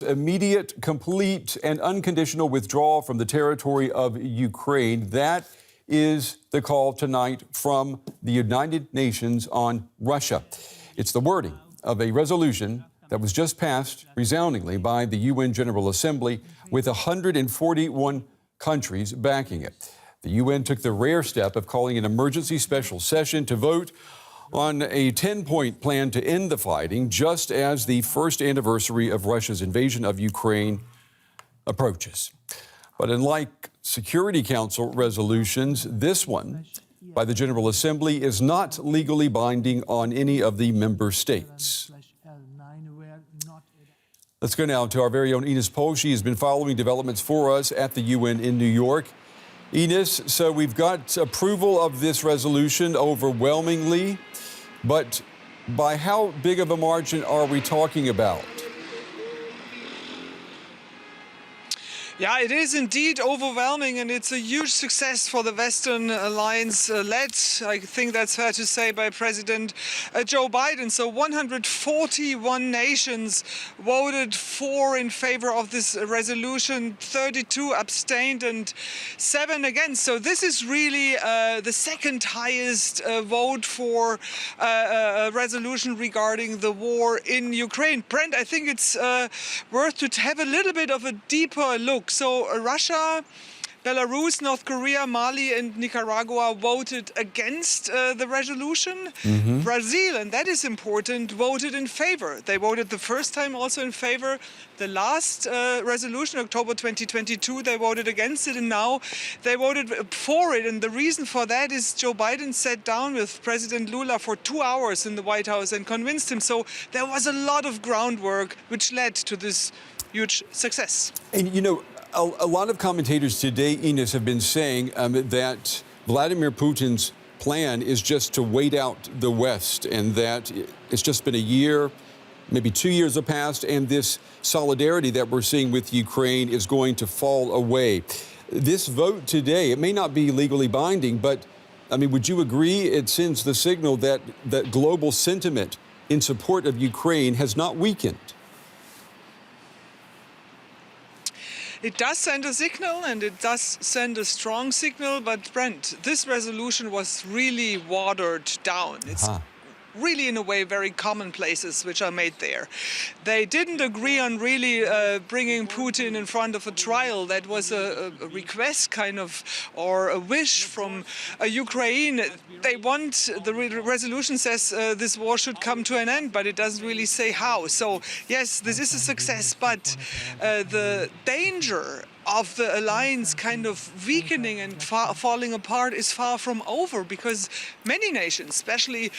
Immediate, complete, and unconditional withdrawal from the territory of Ukraine. That is the call tonight from the United Nations on Russia. It's the wording of a resolution that was just passed resoundingly by the UN General Assembly with 141 countries backing it. The UN took the rare step of calling an emergency special session to vote on a 10-point plan to end the fighting just as the first anniversary of Russia's invasion of Ukraine approaches. But unlike Security Council resolutions, this one by the General Assembly is not legally binding on any of the member states. Let's go now to our very own Ines Pohl. She has been following developments for us at the UN in New York. Ines, so we've got approval of this resolution overwhelmingly, but by how big of a margin are we talking about? Yeah, it is indeed overwhelming, and it's a huge success for the Western alliance led, I think that's fair to say, by President Joe Biden. So 141 nations voted in favor of this resolution, 32 abstained and 7 against. So this is really the second highest vote for a resolution regarding the war in Ukraine. Brent, I think it's worth to have a little bit of a deeper look. So Russia, Belarus, North Korea, Mali and Nicaragua voted against the resolution. Brazil, and that is important, voted in favor. They voted the first time also in favor. The last resolution, October 2022, they voted against it, and now they voted for it. And the reason for that is Joe Biden sat down with President Lula for 2 hours in the White House and convinced him. So there was a lot of groundwork which led to this huge success. And you know, a lot of commentators today, Ines, have been saying that Vladimir Putin's plan is just to wait out the West, and that it's just been a year, maybe 2 years have passed, and this solidarity that we're seeing with Ukraine is going to fall away. This vote today, it may not be legally binding, but I mean, would you agree it sends the signal that global sentiment in support of Ukraine has not weakened? It does send a signal, and it does send a strong signal, but Brent, this resolution was really watered down. It's really, in a way, very commonplaces which are made there. They didn't agree on really bringing Putin in front of a trial. That was a request, kind of, or a wish from Ukraine. They want, the resolution says this war should come to an end, but it doesn't really say how. So, yes, this is a success, but the danger of the alliance kind of weakening and falling apart is far from over, because many nations, especially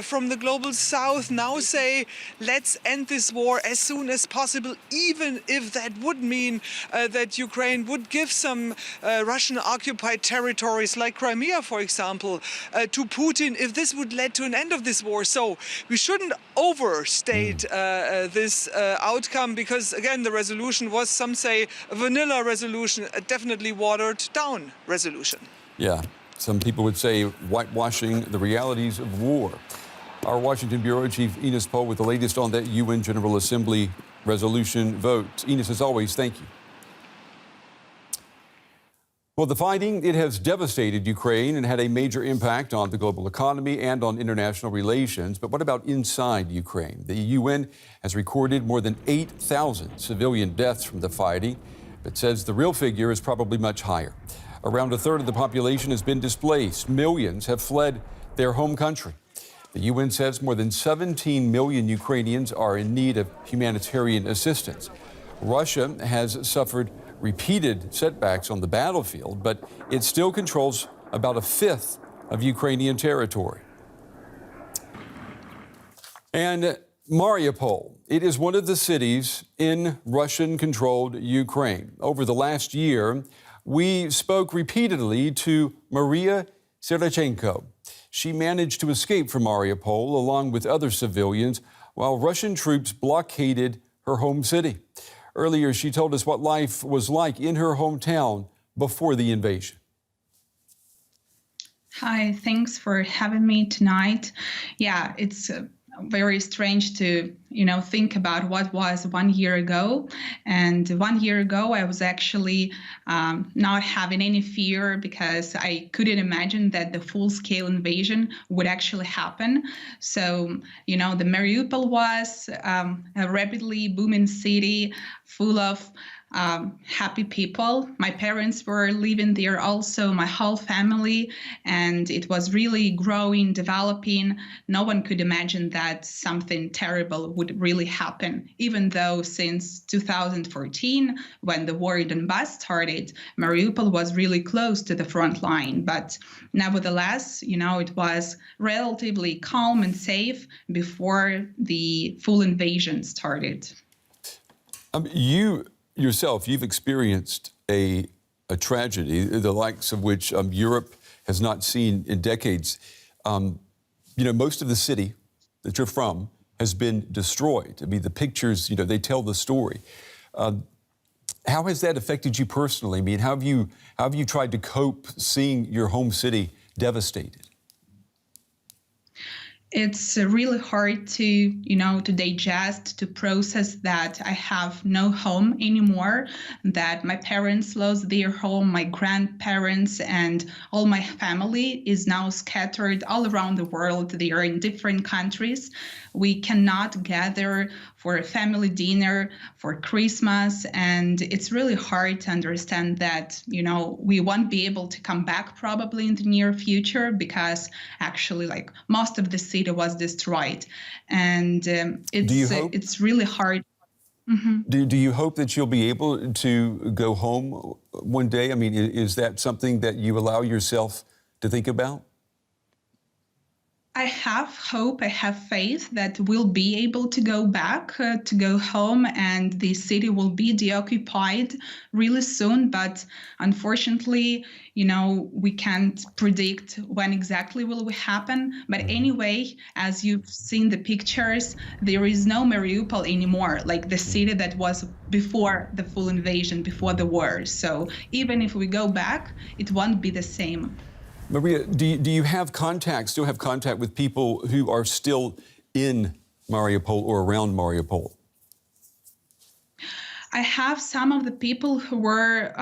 from the global south, now say, let's end this war as soon as possible, even if that would mean that Ukraine would give some Russian-occupied territories like Crimea, for example, to Putin, if this would lead to an end of this war. So we shouldn't overstate this outcome, because, again, the resolution was, some say, a vanilla resolution, a definitely watered down resolution. Yeah, some people would say whitewashing the realities of war. Our Washington Bureau Chief Ines Pohl with the latest on that UN General Assembly resolution vote. Ines, as always, thank you. Well, the fighting, it has devastated Ukraine and had a major impact on the global economy and on international relations. But what about inside Ukraine? The UN has recorded more than 8,000 civilian deaths from the fighting, but says the real figure is probably much higher. Around a third of the population has been displaced. Millions have fled their home country. The UN says more than 17 million Ukrainians are in need of humanitarian assistance. Russia has suffered repeated setbacks on the battlefield, but it still controls about a fifth of Ukrainian territory. And Mariupol, it is one of the cities in Russian-controlled Ukraine. Over the last year, we spoke repeatedly to Maria Serachenko. She managed to escape from Mariupol along with other civilians while Russian troops blockaded her home city. Earlier, she told us what life was like in her hometown before the invasion. Hi, thanks for having me tonight. Yeah, it's very strange to think about what was 1 year ago. And 1 year ago, I was actually not having any fear because I couldn't imagine that the full-scale invasion would actually happen. So, the Mariupol was a rapidly booming city full of happy people. My parents were living there also, my whole family, and it was really growing, developing. No one could imagine that something terrible would really happen, even though since 2014, when the war in Donbass started, Mariupol was really close to the front line. But nevertheless, it was relatively calm and safe before the full invasion started. You've experienced a tragedy, the likes of which Europe has not seen in decades. Most of the city that you're from has been destroyed. I mean, the pictures, they tell the story. How has that affected you personally? I mean, how have you tried to cope seeing your home city devastated? It's really hard to digest, to process that I have no home anymore, that my parents lost their home, my grandparents and all my family is now scattered all around the world. They are in different countries. We cannot gather for a family dinner, for Christmas, and it's really hard to understand that, we won't be able to come back probably in the near future because actually most of the city was destroyed. And it's really hard. Mm-hmm. Do you hope that you'll be able to go home one day? I mean, is that something that you allow yourself to think about? I have hope, I have faith that we'll be able to go back, to go home, and the city will be deoccupied really soon. But unfortunately, we can't predict when exactly will it happen. But anyway, as you've seen the pictures, there is no Mariupol anymore, like the city that was before the full invasion, before the war. So even if we go back, it won't be the same. Maria, do you still have contact with people who are still in Mariupol or around Mariupol? I have some of the people who were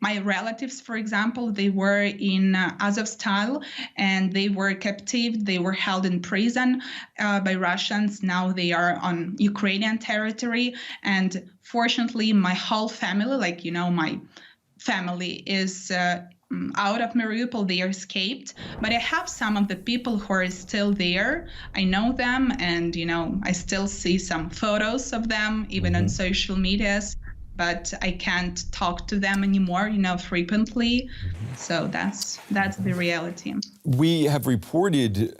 my relatives, for example, they were in Azovstal and they were captive. They were held in prison by Russians. Now they are on Ukrainian territory. And fortunately, my whole family, my family is out of Mariupol. They escaped, but I have some of the people who are still there. I know them, and I still see some photos of them even on social medias, but I can't talk to them anymore frequently. So that's the reality. We have reported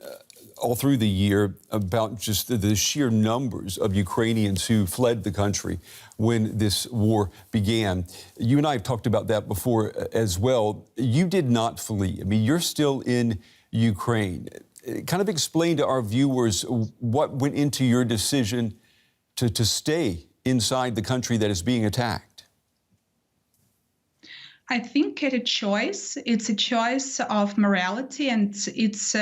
all through the year about just the sheer numbers of Ukrainians who fled the country when this war began. You and I have talked about that before as well. You did not flee. I mean, you're still in Ukraine. Kind of explain to our viewers what went into your decision to stay inside the country that is being attacked. I think it's a choice. It's a choice of morality, and it's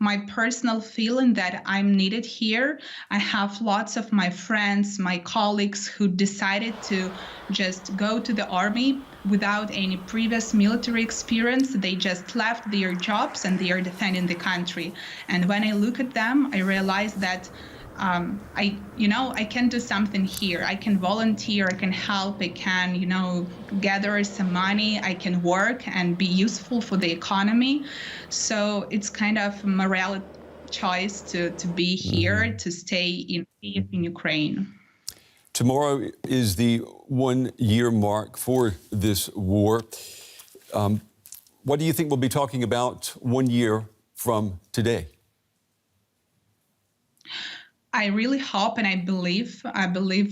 my personal feeling that I'm needed here. I have lots of my friends, my colleagues who decided to just go to the army without any previous military experience. They just left their jobs and they are defending the country. And when I look at them, I realize that I can do something here. I can volunteer, I can help, I can, gather some money, I can work and be useful for the economy. So it's kind of a moral choice to be here, to stay in Ukraine. Tomorrow is the 1 year mark for this war. What do you think we'll be talking about 1 year from today? I really hope and I believe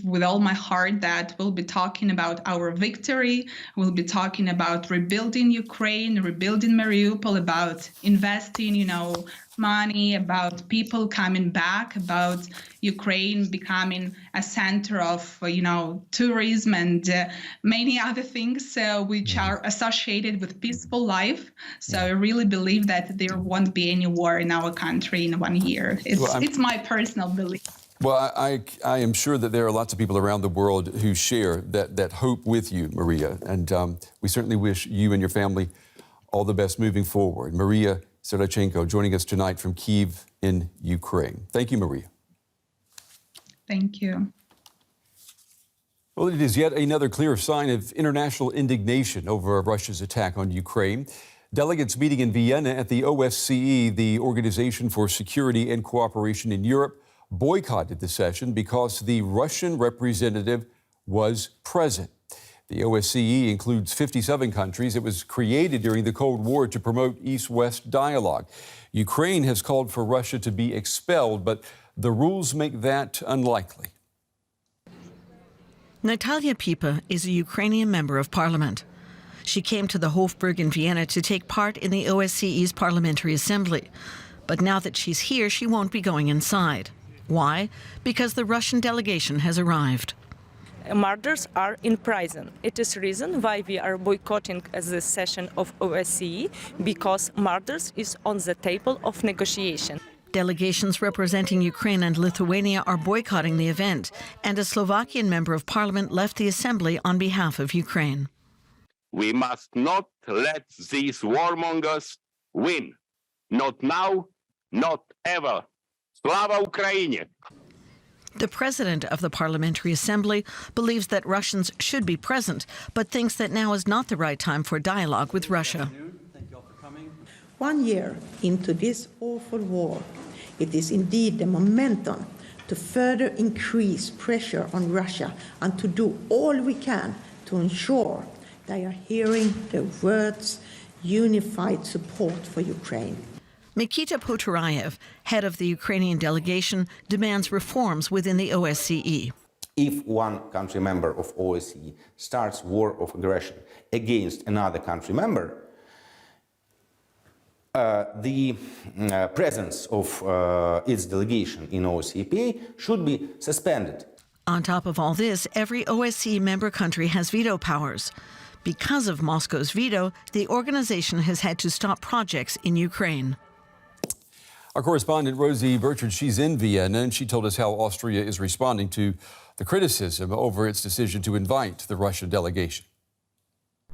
with all my heart that we'll be talking about our victory. We'll be talking about rebuilding Ukraine, rebuilding Mariupol, about investing, money, about people coming back, about Ukraine becoming a center of, tourism and many other things which are associated with peaceful life. So I really believe that there won't be any war in our country in 1 year. It's my personal belief. Well, I am sure that there are lots of people around the world who share that hope with you, Maria. And we certainly wish you and your family all the best moving forward. Maria Serachenko joining us tonight from Kyiv in Ukraine. Thank you, Maria. Thank you. Well, it is yet another clear sign of international indignation over Russia's attack on Ukraine. Delegates meeting in Vienna at the OSCE, the Organization for Security and Cooperation in Europe, boycotted the session because the Russian representative was present. The OSCE includes 57 countries. It was created during the Cold War to promote East-West dialogue. Ukraine has called for Russia to be expelled, but the rules make that unlikely. Natalia Pipa is a Ukrainian member of parliament. She came to the Hofburg in Vienna to take part in the OSCE's Parliamentary Assembly. But now that she's here, she won't be going inside. Why? Because the Russian delegation has arrived. Murders are in prison. It is the reason why we are boycotting this session of OSCE, because murders is on the table of negotiation. Delegations representing Ukraine and Lithuania are boycotting the event, and a Slovakian member of parliament left the assembly on behalf of Ukraine. We must not let these warmongers win. Not now, not ever. Slava Ukraini! The president of the Parliamentary Assembly believes that Russians should be present, but thinks that now is not the right time for dialogue with Russia. 1 year into this awful war, it is indeed the momentum to further increase pressure on Russia and to do all we can to ensure they are hearing the words unified support for Ukraine. Mikita Poturayev, head of the Ukrainian delegation, demands reforms within the OSCE. If one country member of OSCE starts war of aggression against another country member, the presence of its delegation in OSCE should be suspended. On top of all this, every OSCE member country has veto powers. Because of Moscow's veto, the organization has had to stop projects in Ukraine. Our correspondent Rosie Burchard, she's in Vienna, and she told us how Austria is responding to the criticism over its decision to invite the Russian delegation.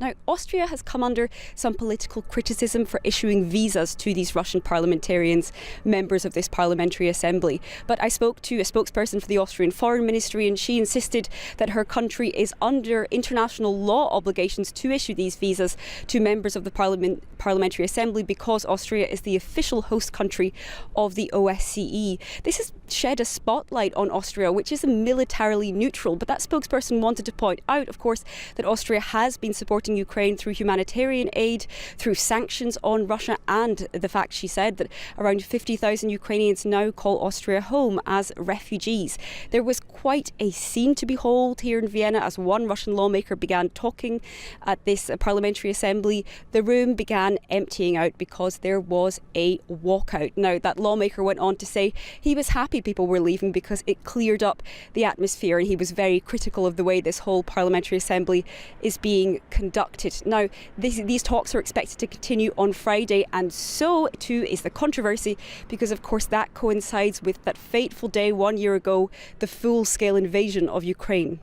Now, Austria has come under some political criticism for issuing visas to these Russian parliamentarians, members of this parliamentary assembly. But I spoke to a spokesperson for the Austrian Foreign Ministry, and she insisted that her country is under international law obligations to issue these visas to members of the parliamentary assembly because Austria is the official host country of the OSCE. This has shed a spotlight on Austria, which is militarily neutral. But that spokesperson wanted to point out, of course, that Austria has been supporting Ukraine through humanitarian aid, through sanctions on Russia, and the fact, she said, that around 50,000 Ukrainians now call Austria home as refugees. There was quite a scene to behold here in Vienna as one Russian lawmaker began talking at this parliamentary assembly. The room began emptying out because there was a walkout. Now, that lawmaker went on to say he was happy people were leaving because it cleared up the atmosphere, and he was very critical of the way this whole parliamentary assembly is being conducted. Now, these talks are expected to continue on Friday, and so too is the controversy, because of course that coincides with that fateful day 1 year ago, the full-scale invasion of Ukraine.